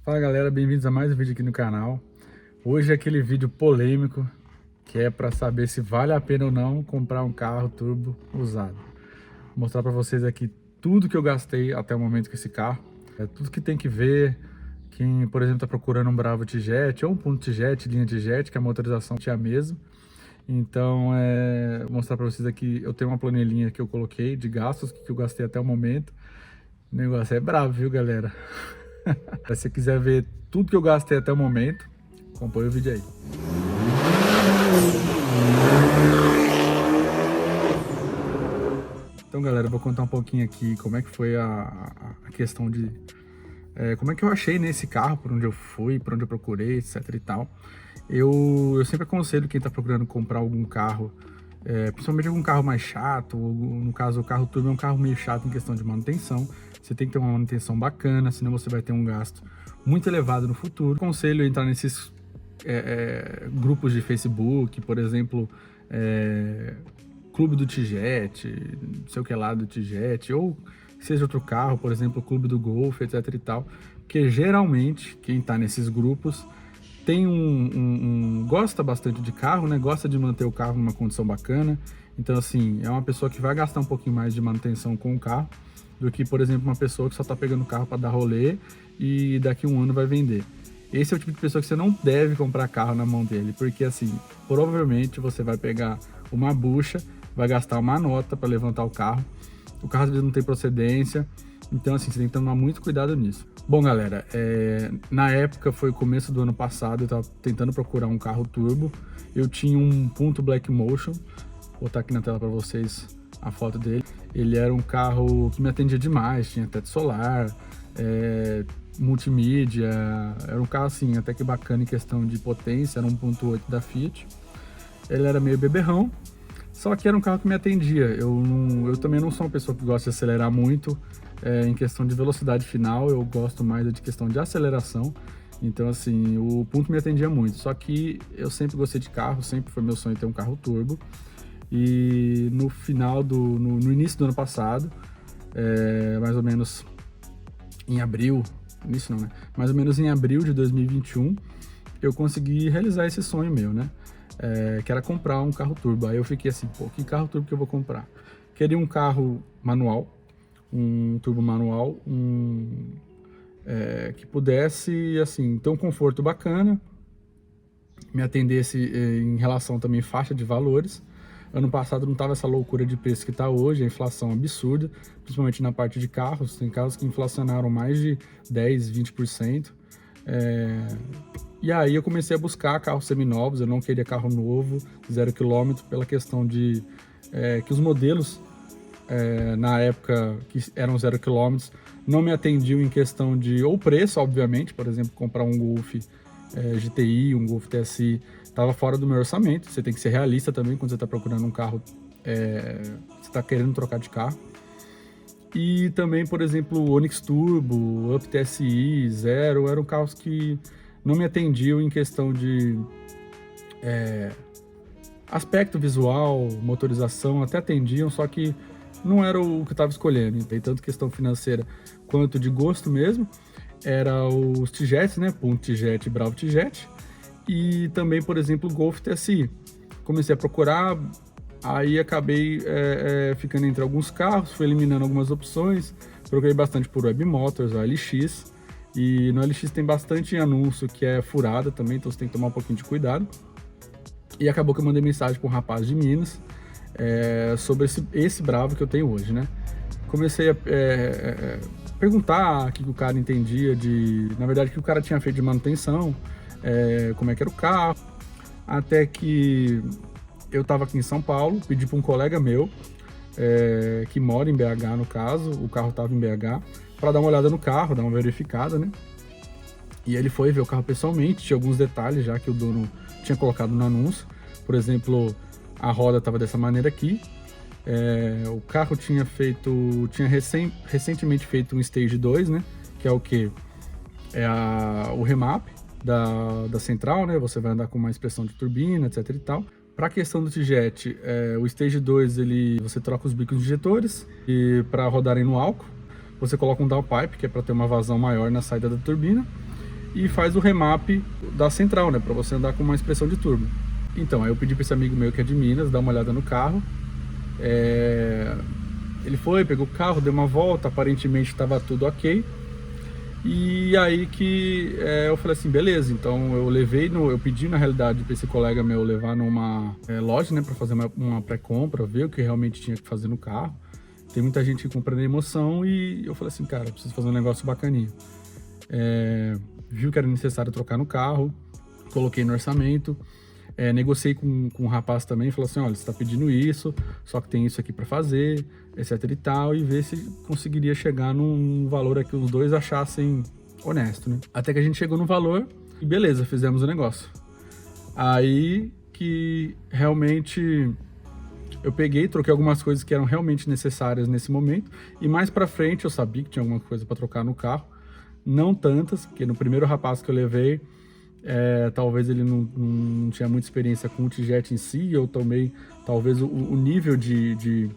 Fala galera, bem-vindos a mais um vídeo aqui no canal. Hoje é aquele vídeo polêmico que é para saber se vale a pena ou não comprar um carro turbo usado. Vou mostrar para vocês aqui tudo que eu gastei até o momento com esse carro. Tudo que tem que ver. Quem, por exemplo, está procurando um Bravo T-Jet ou um Punto T-Jet, linha T-Jet, que a motorização é a mesma. Então, vou mostrar para vocês aqui, eu tenho uma planilhinha que eu coloquei de gastos que eu gastei até o momento. O negócio é bravo, viu, galera? Se você quiser ver tudo que eu gastei até o momento, acompanha o vídeo aí. Então, galera, eu vou contar um pouquinho aqui como é que foi a questão de... como é que eu achei nesse carro, por onde eu fui, por onde eu procurei, etc e tal. Eu sempre aconselho quem está procurando comprar algum carro, principalmente algum carro mais chato, ou no caso o carro turbo é um carro meio chato em questão de manutenção. Você tem que ter uma manutenção bacana, senão você vai ter um gasto muito elevado no futuro. Aconselho entrar nesses grupos de Facebook, por exemplo, Clube do T-Jet, não sei o que lá do T-Jet, ou seja outro carro, por exemplo, o Clube do Golf, etc e tal. Porque geralmente quem está nesses grupos tem gosta bastante de carro, né? Gosta de manter o carro numa condição bacana. Então, assim, é uma pessoa que vai gastar um pouquinho mais de manutenção com o carro do que, por exemplo, uma pessoa que só está pegando o carro para dar rolê e daqui a um ano vai vender. Esse é o tipo de pessoa que você não deve comprar carro na mão dele, porque, assim, provavelmente você vai pegar uma bucha, vai gastar uma nota para levantar o carro às vezes não tem procedência. Então, assim, você tem que tomar muito cuidado nisso. Bom, galera, na época, foi o começo do ano passado, eu estava tentando procurar um carro turbo. Eu tinha um Punto Black Motion, vou botar aqui na tela para vocês a foto dele. Ele era um carro que me atendia demais, tinha teto solar, multimídia, era um carro, assim, até que bacana em questão de potência, era 1.8 da Fiat. Ele era meio beberrão, só que era um carro que me atendia. Eu também não sou uma pessoa que gosta de acelerar muito, em questão de velocidade final, eu gosto mais de questão de aceleração. Então, assim, o Punto me atendia muito. Só que eu sempre gostei de carro, sempre foi meu sonho ter um carro turbo. E no início do ano passado, mais ou menos em abril, início não, né? Mais ou menos em abril de 2021, eu consegui realizar esse sonho meu, né? Que era comprar um carro turbo. Aí eu fiquei assim, pô, que carro turbo que eu vou comprar? Queria um carro manual, um turbo manual, que pudesse, assim, ter um conforto bacana, me atendesse em relação também faixa de valores. Ano passado não estava essa loucura de preço que está hoje, a inflação absurda, principalmente na parte de carros. Tem carros que inflacionaram mais de 10, 20%. E aí eu comecei a buscar carros seminovos, eu não queria carro novo, 0 km, pela questão de que os modelos, na época que eram 0 km, não me atendiam em questão de, ou preço, obviamente, por exemplo, comprar um Golf GTI, um Golf TSI, estava fora do meu orçamento. Você tem que ser realista também quando você está procurando um carro, você está querendo trocar de carro. E também, por exemplo, o Onix Turbo, Up TSI, Zero, eram carros que não me atendiam em questão de aspecto visual, motorização, até atendiam, só que não era o que eu estava escolhendo. Então, tanto questão financeira quanto de gosto mesmo, era os T-Jets, né? Punto T-Jet e Bravo T-Jet. E também, por exemplo, o Golf TSI. Comecei a procurar, aí acabei ficando entre alguns carros, fui eliminando algumas opções, procurei bastante por Web Motors, a LX, e no LX tem bastante anúncio que é furada também, então você tem que tomar um pouquinho de cuidado. E acabou que eu mandei mensagem para um rapaz de Minas sobre esse Bravo que eu tenho hoje, né? Comecei a perguntar o que o cara entendia na verdade, o que o cara tinha feito de manutenção, como é que era o carro, até que eu estava aqui em São Paulo, pedi para um colega meu, que mora em BH no caso, o carro estava em BH, para dar uma olhada no carro, dar uma verificada, né? E ele foi ver o carro pessoalmente, tinha alguns detalhes já que o dono tinha colocado no anúncio. Por exemplo, a roda estava dessa maneira aqui, o carro tinha recentemente feito um Stage 2, né? Que é o que? O remap da central, né? Você vai andar com mais pressão de turbina, etc e tal. Para a questão do T-Jet, o Stage 2, você troca os bicos injetores e para rodarem no álcool, você coloca um downpipe, que é para ter uma vazão maior na saída da turbina. e faz o remap da central, né, para você andar com uma expressão de turbo. Então, aí eu pedi para esse amigo meu que é de Minas dar uma olhada no carro. Ele foi, pegou o carro, deu uma volta, aparentemente estava tudo ok. E aí que eu falei assim, beleza, então eu pedi na realidade para esse colega meu levar numa loja, né, para fazer uma pré-compra, ver o que realmente tinha que fazer no carro. Tem muita gente que compra na emoção e eu falei assim, cara, eu preciso fazer um negócio bacaninho. Viu que era necessário trocar no carro, coloquei no orçamento, negociei com o rapaz também, falou assim, olha, você está pedindo isso, só que tem isso aqui para fazer, etc e tal, e ver se conseguiria chegar num valor que os dois achassem honesto, né? Até que a gente chegou no valor e beleza, fizemos o negócio. Aí que realmente eu peguei, troquei algumas coisas que eram realmente necessárias nesse momento, e mais para frente eu sabia que tinha alguma coisa para trocar no carro, não tantas, porque no primeiro rapaz que eu levei, talvez ele não tinha muita experiência com o T-Jet em si, eu tomei talvez o nível de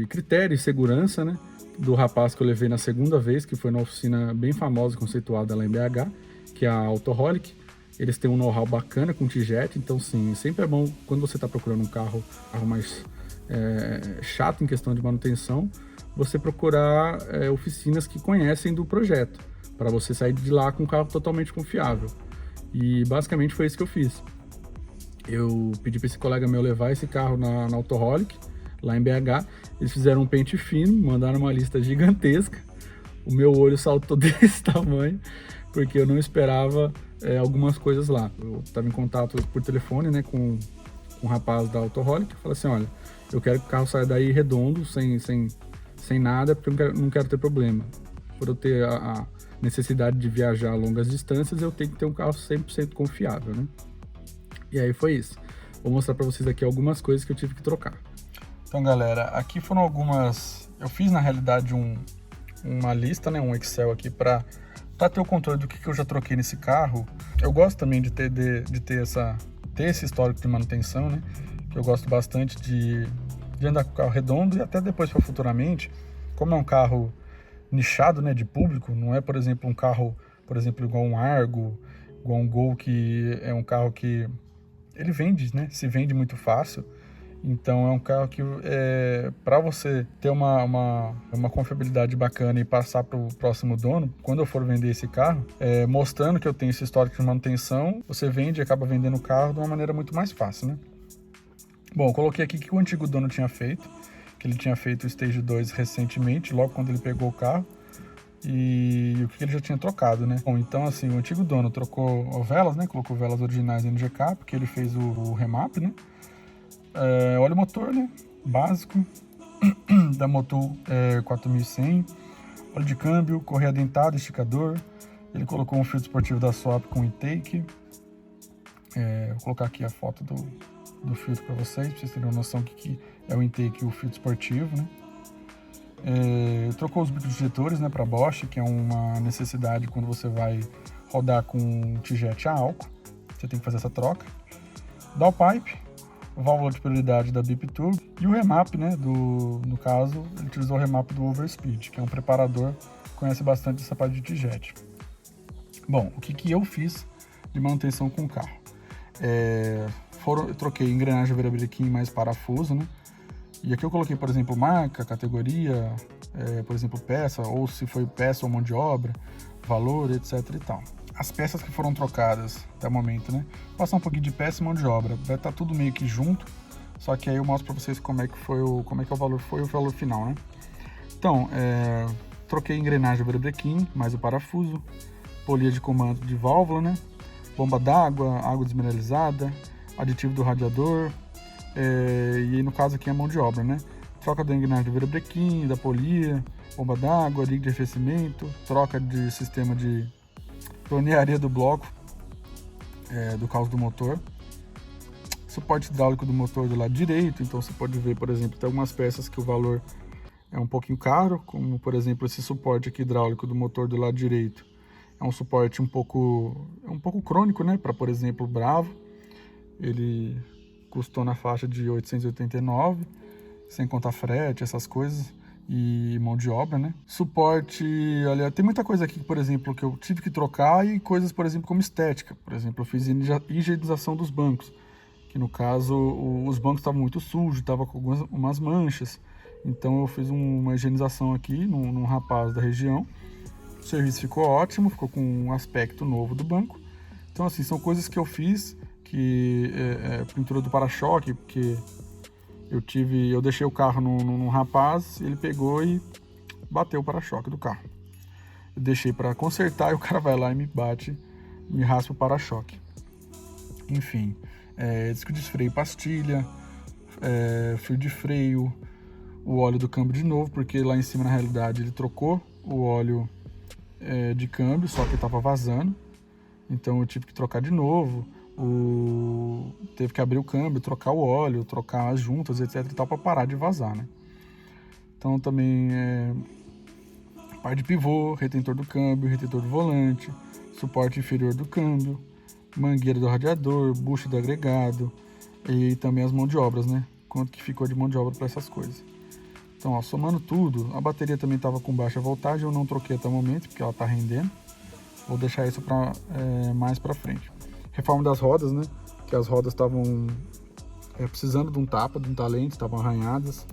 critério e segurança, né, do rapaz que eu levei na segunda vez, que foi numa oficina bem famosa, conceituada lá em BH, que é a Autoholic. Eles têm um know-how bacana com o T-Jet, então sim, sempre é bom quando você está procurando um carro mais chato em questão de manutenção, você procurar oficinas que conhecem do projeto, para você sair de lá com um carro totalmente confiável. E basicamente foi isso que eu fiz. Eu pedi para esse colega meu levar esse carro na Autoholic, lá em BH. Eles fizeram um pente fino, mandaram uma lista gigantesca. O meu olho saltou desse tamanho, porque eu não esperava algumas coisas lá. Eu estava em contato por telefone, né, com um rapaz da Autoholic. Eu falei assim, olha, eu quero que o carro saia daí redondo, sem nada, porque eu não quero ter problema. Por eu ter a necessidade de viajar a longas distâncias, eu tenho que ter um carro 100% confiável, né? E aí foi isso. Vou mostrar para vocês aqui algumas coisas que eu tive que trocar. Então, galera, aqui foram algumas... Eu fiz, na realidade, uma lista, né, um Excel aqui para ter o controle do que eu já troquei nesse carro. Eu gosto também de ter esse histórico de manutenção, né? Que eu gosto bastante de andar com o carro redondo e até depois para futuramente, como é um carro nichado, né, de público, não é, por exemplo, um carro, por exemplo, igual um Argo, igual um Gol, que é um carro que ele vende, né, se vende muito fácil. Então é um carro que para você ter uma confiabilidade bacana e passar para o próximo dono, quando eu for vender esse carro, mostrando que eu tenho esse histórico de manutenção, você vende e acaba vendendo o carro de uma maneira muito mais fácil, né? Bom, eu coloquei aqui que o antigo dono tinha feito, que ele tinha feito o Stage 2 recentemente, logo quando ele pegou o carro, e o que ele já tinha trocado, né? Bom, então assim, o antigo dono trocou velas, né? Colocou velas originais NGK, porque ele fez o remap, né? Óleo motor, né? Básico, da Motul 4100, óleo de câmbio, correia dentada, esticador. Ele colocou um filtro esportivo da Swap com intake. Vou colocar aqui a foto do filtro para vocês terem uma noção do que é o intake e o filtro esportivo, né? Trocou os bicos dijetores, né, para Bosch, que é uma necessidade quando você vai rodar com T-Jet a álcool. Você tem que fazer essa troca. Downpipe, válvula de prioridade da BIP Turbo e o remap, né, no caso, ele utilizou o remap do Overspeed, que é um preparador que conhece bastante essa parte de T-Jet. Bom, o que eu fiz de manutenção com o carro? Eu troquei engrenagem virabrequim mais parafuso, né? E aqui eu coloquei, por exemplo, marca, categoria, por exemplo, peça, ou se foi peça ou mão de obra, valor, etc e tal. As peças que foram trocadas até o momento, né? Vou passar um pouquinho de peça e mão de obra. Vai estar tudo meio que junto, só que aí eu mostro para vocês como é que o valor foi o valor final, né? Então, troquei engrenagem virabrequim, mais o parafuso, polia de comando de válvula, né? Bomba d'água, água desmineralizada, aditivo do radiador, e aí no caso aqui é a mão de obra, né? Troca da engrenagem do virabrequim, da polia, bomba d'água, liga de arrefecimento, troca de sistema de tornearia do bloco, do caos do motor, suporte hidráulico do motor do lado direito. Então você pode ver, por exemplo, tem algumas peças que o valor é um pouquinho caro, como por exemplo esse suporte aqui hidráulico do motor do lado direito. É um suporte um pouco crônico, né? Para, por exemplo, o Bravo, ele custou na faixa de 889, sem contar frete, essas coisas. e mão de obra, né? Suporte, olha, tem muita coisa aqui, por exemplo, que eu tive que trocar e coisas, por exemplo, como estética. Por exemplo, eu fiz higienização dos bancos, que no caso os bancos estavam muito sujos, estavam com umas manchas. Então eu fiz uma higienização aqui num rapaz da região. O serviço ficou ótimo, ficou com um aspecto novo do banco. Então assim, são coisas que eu fiz, que pintura do para-choque, porque eu deixei o carro num rapaz, ele pegou e bateu o para-choque do carro. Eu deixei para consertar e o cara vai lá e me raspa o para-choque. Enfim, disco de freio, pastilha, fio de freio, o óleo do câmbio de novo, porque lá em cima na realidade ele trocou o óleo de câmbio, só que estava vazando, então eu tive que trocar de novo. Teve que abrir o câmbio, trocar o óleo, trocar as juntas, etc e tal, para parar de vazar, né? Então também par de pivô, retentor do câmbio, retentor do volante, suporte inferior do câmbio, mangueira do radiador, bucho do agregado e também as mãos de obras, né? Quanto que ficou de mão de obra para essas coisas. Então, ó, somando tudo, a bateria também estava com baixa voltagem, eu não troquei até o momento, porque ela está rendendo. Vou deixar isso mais para frente. Reforma das rodas, né? Que as rodas estavam precisando de um tapa, de um talento, estavam arranhadas.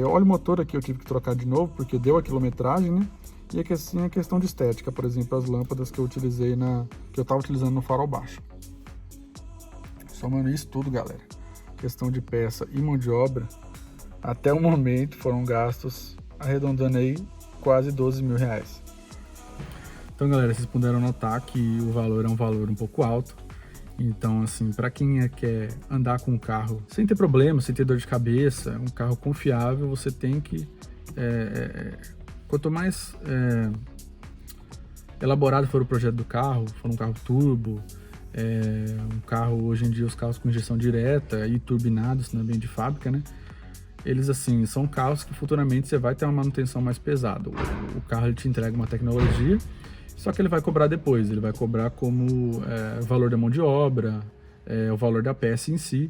Óleo motor aqui eu tive que trocar de novo, porque deu a quilometragem, né? E aqui assim a questão de estética, por exemplo, as lâmpadas que eu utilizei que eu estava utilizando no farol baixo. Somando isso tudo, galera, questão de peça e mão de obra, até o momento foram gastos, arredondando aí, quase 12 mil reais. Então, galera, vocês puderam notar que o valor é um valor um pouco alto. Então, assim, para quem quer andar com um carro sem ter problema, sem ter dor de cabeça, um carro confiável, você tem que... quanto mais elaborado for o projeto do carro, for um carro turbo, um carro, hoje em dia, os carros com injeção direta e turbinados também de fábrica, né? Eles, assim, são carros que futuramente você vai ter uma manutenção mais pesada. O carro ele te entrega uma tecnologia, só que ele vai cobrar depois. Ele vai cobrar como o valor da mão de obra, o valor da peça em si.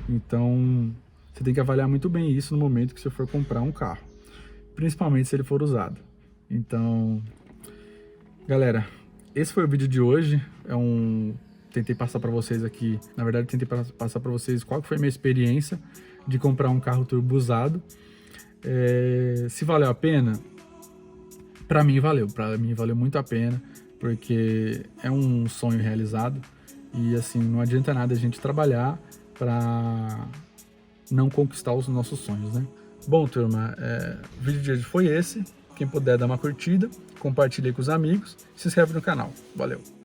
Então, você tem que avaliar muito bem isso no momento que você for comprar um carro, principalmente se ele for usado. Então, galera, esse foi o vídeo de hoje. Tentei passar para vocês aqui, na verdade, tentei passar para vocês qual que foi a minha experiência de comprar um carro turbo usado. Se valeu a pena, para mim valeu muito a pena, porque é um sonho realizado e assim, não adianta nada a gente trabalhar para não conquistar os nossos sonhos, né? Bom, turma, o vídeo de hoje foi esse. Quem puder dar uma curtida, compartilhe com os amigos, se inscreve no canal. Valeu!